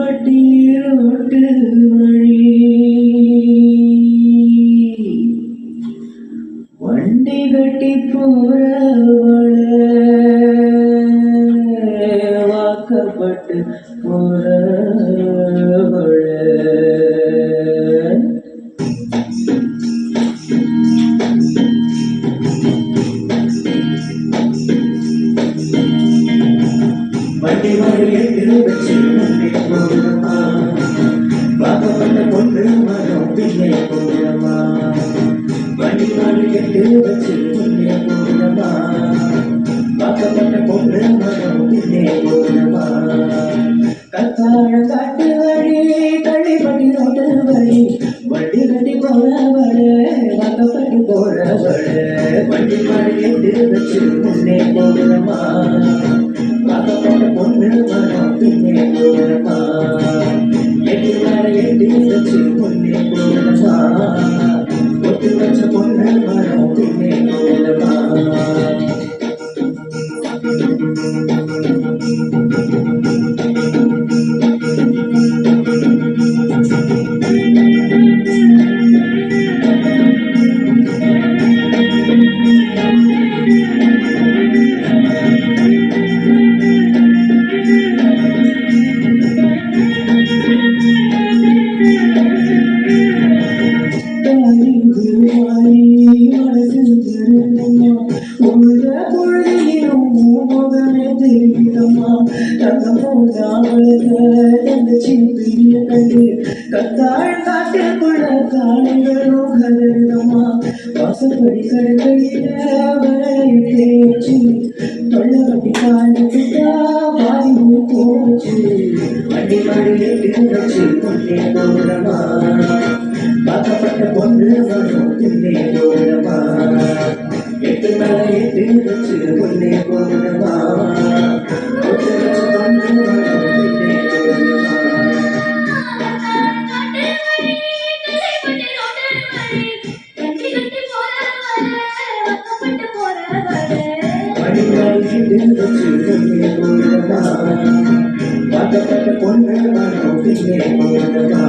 கள்ளிப்பட்டியோட்டு வழி வண்டி கட்டி போறவள வாக்கப்பட்டு போறவள வண்டி மாறி எட்டு வச்சு முன்னே போகிறமா வாக்கப்பட்ட பொண்ணு மரம் பின்னே போகிறமா வண்டி மாறி எட்டு வச்சு முன்னே போகிறமா வாக்கப்பட்ட பொண்ணு மரம் பின்னே போகிறமா கத்தாழ காட்டு வழி தள்ளிப்பட்டி ரோட்டு வழி வண்டி கட்டி போறவள வாக்கப்பட்டு போறவள வண்டி மாறி எட்டு வச்சு முன்னே போகிறமா வாக்கப்பட்ட பொண்ணு மரம் பின்னே போகிறமா எட்டு மேல எட்டு வச்சு பொண்ணே போகிறமா ஒட்டு வச்ச பொண்ணு மரம் பின்னே போகிறமா கத்தாழ் காட்டுக்குள்ள காளைகளும் கலருதமா வாசப்படி கடைகளில வரையை பேச்சு தொள்ளவட்டி காலத்துக்கா வாயு போச்சு வண்டி மாடி எட்டு வச்சு கொண்டே போகிறமா வாக்கப்பட்ட பொண்ணு வரும் பின்னே போகிறமா எட்டு மேல எட்டு வச்சு கொண்டே போகிறமா ஒட்டு வச்ச பொண்ணு வரும் பின்னே போகிறமா வாக்கப்பட்ட பொண்ணு மரம் பின்னே போகிறமா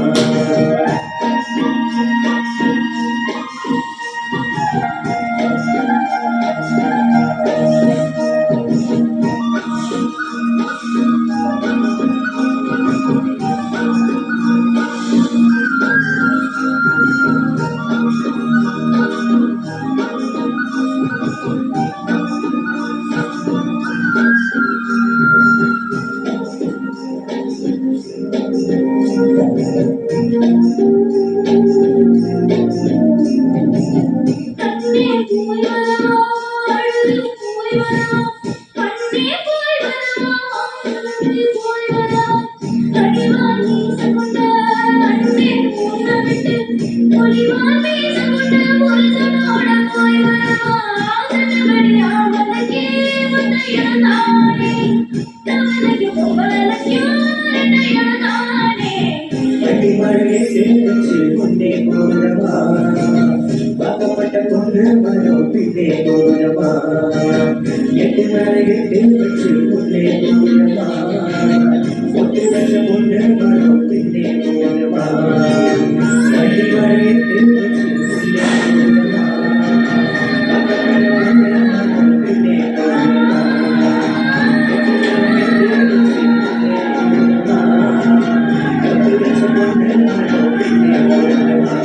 வாக்கப்பட்ட பொண்ணு மரம் பின்னே போகிறமா எட்டு மேல எட்டு வச்சு முன்னே போகிறமா ஒட்டு வச்ச பொண்ணு மரம் பின்னே போகிறமா வண்டி மேல எட்டு வச்சு முன்னே போகிறமா வாக்கப்பட்ட பொண்ணு மரம் பின்னே போகிறமா ஒட்டு வச்ச பொண்ணு மரம் பின்னே போகிறமா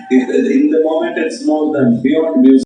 In the moment, it's more than beyond music.